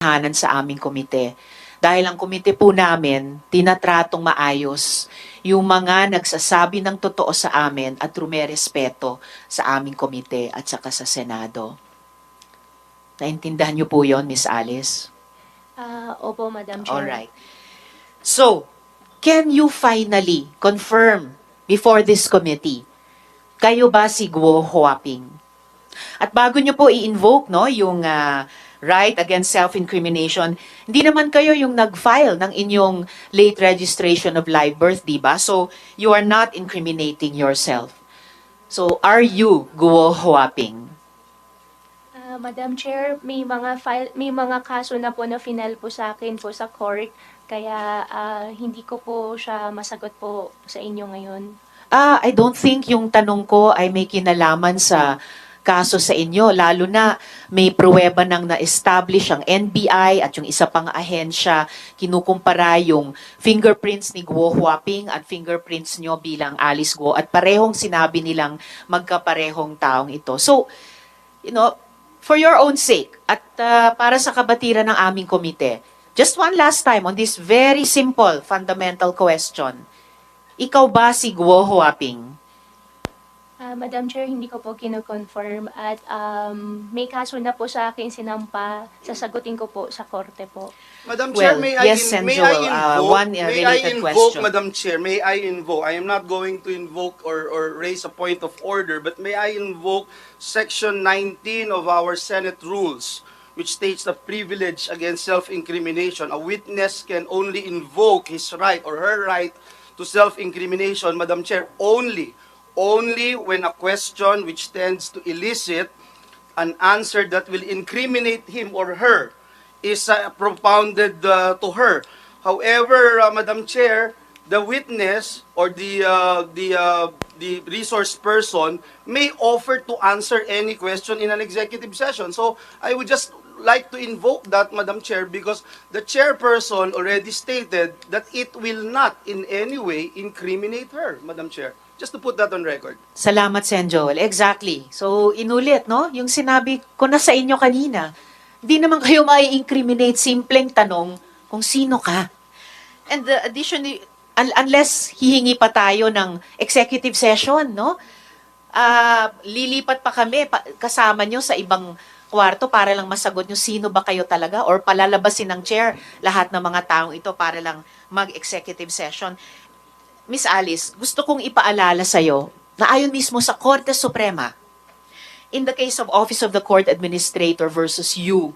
hanan sa aming komite. Dahil ang komite po namin, tinatratong maayos yung mga nagsasabi ng totoo sa amin at rumerespeto sa aming komite at saka sa Senado. Naintindihan niyo po yon, Miss Alice? Opo, Madam Chair. Alright. So, can you finally confirm before this committee, kayo ba si Guo Huaping? At bago nyo po i-invoke no, yung right against self-incrimination, hindi naman kayo yung nag-file ng inyong late registration of live birth, di ba? So, you are not incriminating yourself. So, are you Guo Huaping? Madam Chair, may mga kaso na po na final po sa akin po sa court, kaya hindi ko po siya masagot po sa inyo ngayon. I don't think yung tanong ko ay may kinalaman sa kaso sa inyo, lalo na may pruweba nang na-establish ang NBI at yung isa pang ahensya, kinukumpara yung fingerprints ni Guo Huaping at fingerprints nyo bilang Alice Guo at parehong sinabi nilang magkaparehong taong ito. So, you know, for your own sake at para sa kabatiran ng aming komite, just one last time on this very simple fundamental question. Ikaw ba si Guo Huaping? Madam Chair, hindi ko po kino-confirm at may kaso na po sa akin sinampa, sasagutin ko po sa korte po. Madam Chair, Well, may yes, I Sen. invoke? Joel, one related question. Madam Chair, may I invoke? I am not going to invoke or raise a point of order, but may I invoke Section 19 of our Senate rules, which states the privilege against self-incrimination. A witness can only invoke his right or her right to self-incrimination, Madam Chair, only when a question which tends to elicit an answer that will incriminate him or her is propounded to her. However, Madam Chair, the witness or the resource person may offer to answer any question in an executive session. So I would just like to invoke that, Madam Chair, because the chairperson already stated that it will not in any way incriminate her, Madam Chair. Just to put that on record. Salamat, Sen. Joel. Exactly. So, inulit, no? Yung sinabi ko na sa inyo kanina, hindi naman kayo mai-incriminate, simpleng tanong kung sino ka. And additionally, unless hihingi pa tayo ng executive session, no? Lilipat pa kami kasama nyo sa ibang kwarto para lang masagot nyo sino ba kayo talaga or palalabasin ng chair lahat ng mga taong ito para lang mag-executive session. Miss Alice, gusto kong ipaalala sa'yo na ayon mismo sa Korte Suprema, in the case of Office of the Court Administrator versus you,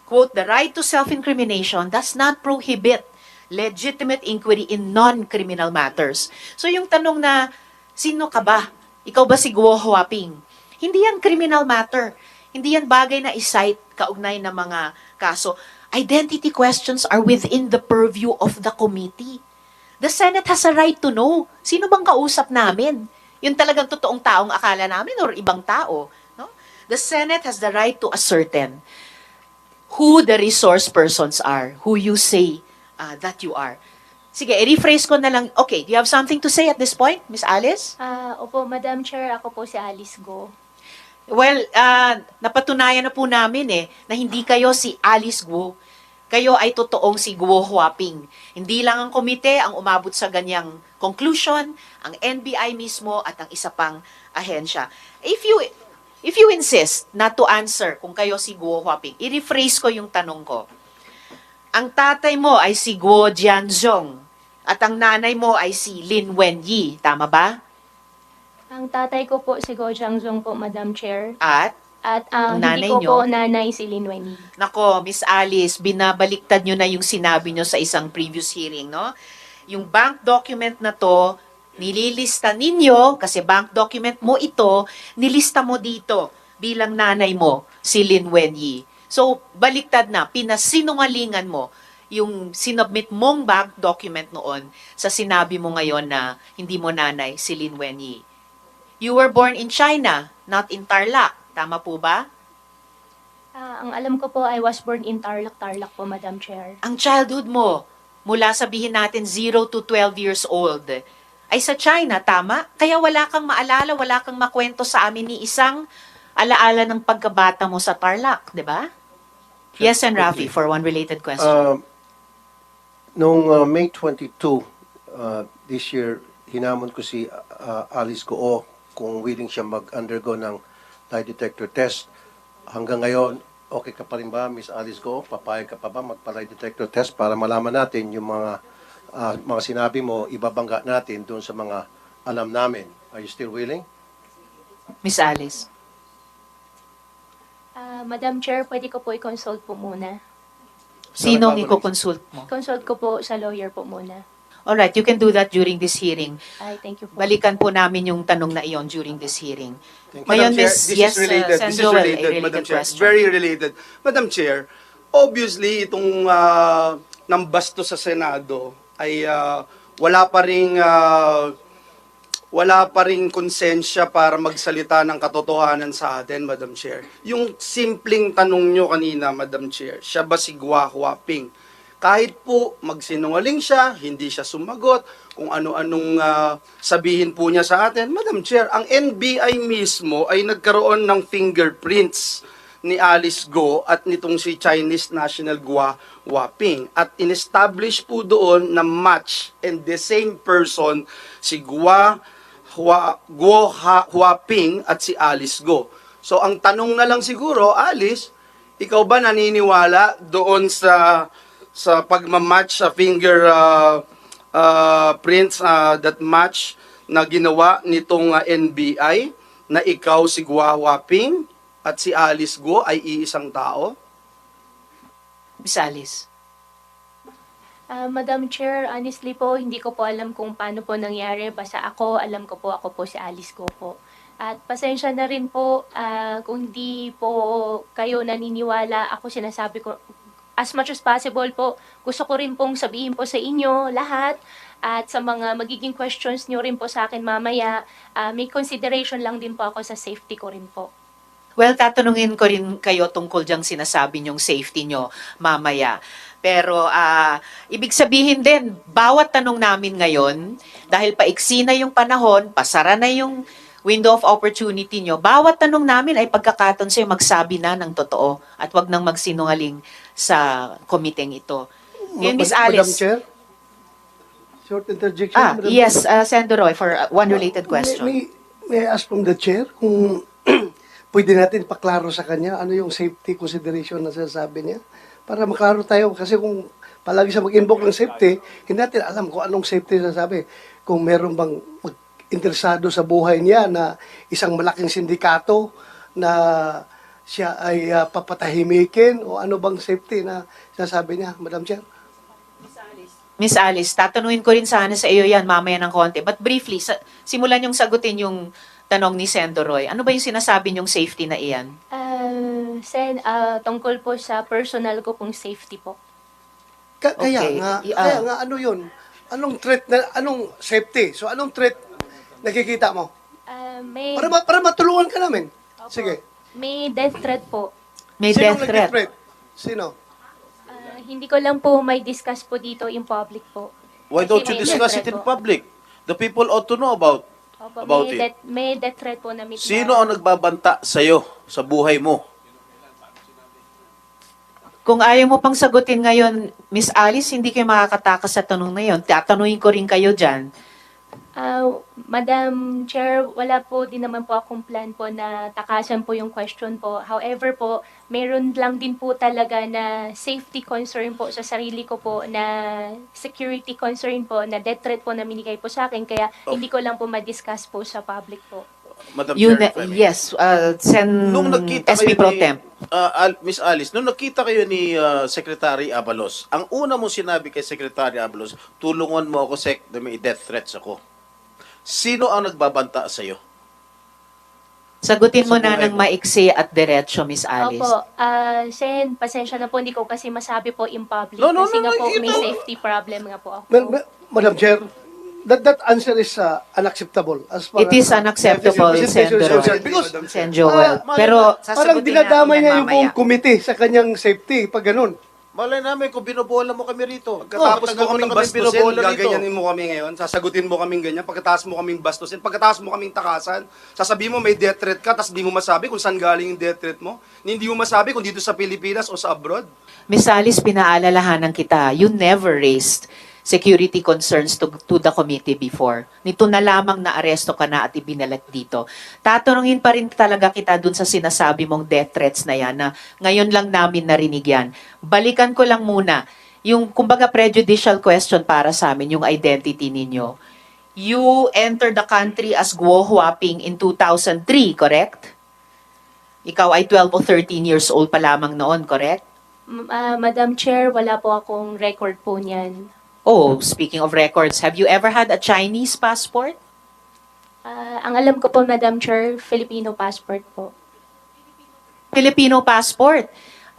quote, the right to self-incrimination does not prohibit legitimate inquiry in non-criminal matters. So yung tanong na, sino ka ba? Ikaw ba si Guo Huaping? Hindi yan criminal matter. Hindi yan bagay na i-cite kaugnay ng mga kaso. Identity questions are within the purview of the committee. The Senate has a right to know. Sino bang kausap namin? Yung talagang totoong taong akala namin or ibang tao. No? The Senate has the right to ascertain who the resource persons are, who you say that you are. Sige, i-rephrase ko na lang. Okay, do you have something to say at this point, Miss Alice? Opo, Madam Chair, ako po si Alice Guo. Well, napatunayan na po namin na hindi kayo si Alice Guo. Kayo ay totoong si Guo Huaping. Hindi lang ang komite ang umabot sa ganyang conclusion, ang NBI mismo at ang isa pang ahensya. If you insist not to answer kung kayo si Guo Huaping, i-rephrase ko yung tanong ko. Ang tatay mo ay si Guo Jianzhong at ang nanay mo ay si Lin Wenyi. Tama ba? Ang tatay ko po si Guo Jianzhong po, Madam Chair. At At nanay hindi ko nyo? po nanay si Lin Wenyi. nako, Miss Alice, binabaliktad nyo na yung sinabi nyo sa isang previous hearing, no? Yung bank document na to, nililista ninyo, kasi bank document mo ito, nilista mo dito bilang nanay mo, si Lin Wenyi. So, baliktad na, pinasinungalingan mo yung sinubmit mong bank document noon sa sinabi mo ngayon na hindi mo nanay si Lin Wenyi. You were born in China, not in Tarlac. Tama po ba? Ang alam ko po, I was born in Tarlac po, Madam Chair. Ang childhood mo, mula sabihin natin 0 to 12 years old, ay sa China, tama? Kaya wala kang maalala, wala kang makwento sa amin ni isang alaala ng pagkabata mo sa Tarlac, di ba? Yes, and quickly. Rafi, for one related question. Noong May 22 this year, hinamon ko si Alice Goo kung willing siya mag-undergo ng lie detector test. Hanggang ngayon, okay ka pa rin ba, Miss Alice Goo? Papayag ka pa ba magpa-lie detector test para malaman natin yung mga sinabi mo, ibabangga natin doon sa mga alam namin. Are you still willing? Miss Alice. Madam Chair, pwede ko po i-consult po muna. Sinong i-consult mo? Consult ko po sa lawyer po muna. Alright, you can do that during this hearing. Ay, thank you po. Balikan po namin yung tanong na iyon during this hearing. Madam Ngayon, Chair, Miss, this yes, is related. Sen. This is Joel, a related, Madam related Chair. question. Very related. Madam Chair, obviously, itong nambasto sa Senado ay wala pa ring konsensya para magsalita ng katotohanan sa atin, Madam Chair. Yung simpleng tanong nyo kanina, Madam Chair, siya ba si Gua Huaping? Kahit po magsinungaling siya, hindi siya sumagot, kung ano-anong sabihin po niya sa atin. Madam Chair, ang NBI mismo ay nagkaroon ng fingerprints ni Alice Go at nitong si Chinese national Gua Huaping. At in-establish po doon na match and the same person, si Guo Huaping at si Alice Go. So ang tanong na lang siguro, Alice, ikaw ba naniniwala doon sa pagmamatch sa finger prints that match na ginawa nitong NBI na ikaw si Guo Huaping at si Alice Go ay iisang tao? Miss Alice. Madam Chair, honestly po, hindi ko po alam kung paano po nangyari. Basta alam ko po si Alice Go po. At pasensya na rin po kung hindi po kayo naniniwala. Ako sinasabi ko, as much as possible po, gusto ko rin pong sabihin po sa inyo lahat at sa mga magiging questions nyo rin po sa akin mamaya, may consideration lang din po ako sa safety ko rin po. Well, tatanungin ko rin kayo tungkol diyang sinasabi niyong safety niyo mamaya. Pero ibig sabihin din, bawat tanong namin ngayon, dahil paiksi na yung panahon, pasara na yung window of opportunity nyo, bawat tanong namin ay pagkakataon sa'yo magsabi na ng totoo at wag nang magsinungaling sa komiteng ito. Yun, Miss Madam Alice. Chair? Short interjection. Madam Yes, Chair. Senator Roy, for one related question. May I ask from the chair kung pwede natin paklaro sa kanya ano yung safety consideration na sinasabi niya? Para maklaro tayo kasi kung palagi siya mag-invoke ng safety, hindi natin alam kung anong safety sinasabi. Kung meron bang interesado sa buhay niya na isang malaking sindikato na siya ay papatahimikin o ano bang safety na sinasabi niya, Madam Chair? Miss Alice, tatanungin ko rin sana sa iyo yan mamaya ng konti. But briefly, simulan yung sagutin yung tanong ni Senator Roy. Ano ba yung sinasabi niyong safety na iyan? Tungkol po sa personal ko pong safety po. Kaya Okay. nga ano yun? Anong threat anong safety? So anong threat nakikita mo? May, Para matulungan ka namin. Sige. may death threat po. May Sinong death threat. nag-threat? Sino? Hindi ko lang po may discuss po dito in public po. Why Kasi don't you may discuss death it in threat po. public? The people ought to know about Opo, it. may death threat po na Sino ang nagbabanta sa'yo sa buhay mo? Kung ayaw mo pang sagutin ngayon, Miss Alice, hindi kayo makakatakas sa tanong na yun. Tatanungin ko rin kayo dyan. Madam Chair, wala po din naman po akong plan po na takasan po yung question po. However po, meron lang din po talaga na safety concern po sa sarili ko po, na security concern po, na death threat po na minigay po sa akin. Kaya hindi ko lang po ma-discuss po sa public po. Madam You Chair, if I may. yes, Nung nagkita SP kayo Pro ni, Temp. Miss Alice, nung nakita kayo ni Secretary Abalos, ang una mo sinabi kay Secretary Abalos, tulungan mo ako, Sec, na may death threats ako. Sino ang nagbabanta sa'yo? Sagutin mo Sa na buhay ng mo. maiksi at diretso, Miss Alice. Opo, Sen, pasensya na po, hindi ko kasi masabi po in public. No, no, kasi no, nga no, po, you may don't- safety problem nga po ako. Madam Chair, that answer is unacceptable. As far It is as- unacceptable, Presentation Senator is concerned. Roy. Because Sen Joel. Ah, Pero parang sasagutin dinadamay natin yan niya yung buong mamaya. committee sa kanyang safety, pag ganun. Malay namin kung binobola mo kami rito. Pagkatapos mo kaming bastusin, binobola gaganyanin mo kami ngayon, sasagutin mo kaming ganyan, pagkatapos mo kaming bastusin, pagkatapos mo kaming takasan, sasabihin mo may death threat ka, tapos di mo masabi kung saan galing yung death threat mo, hindi mo masabi kung dito sa Pilipinas o sa abroad. Miss Alice, pinaalalahanan kita, you never raised security concerns to the committee before. Nito na lamang na aresto ka na at ibinalat dito. Tatanungin pa rin talaga kita dun sa sinasabi mong death threats na yan na ngayon lang namin narinig yan. Balikan ko lang muna yung kumbaga prejudicial question para sa amin, yung identity ninyo. You entered the country as Guo Huaping in 2003, correct? Ikaw ay 12 o 13 years old pa lamang noon, correct? Madam Chair, wala po akong record po niyan. Oh, speaking of records, have you ever had a Chinese passport? Ang alam ko po, Madam Chair, Filipino passport po. Filipino passport.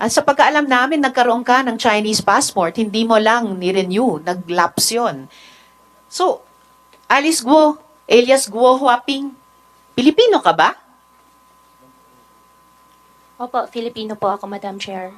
Sa pagkaalam namin, nagkaroon ka ng Chinese passport, hindi mo lang ni-renew, nag-lapse yun. So, Alice Guo, alias Guo Huaping, Pilipino ka ba? Opo, Filipino po ako, Madam Chair.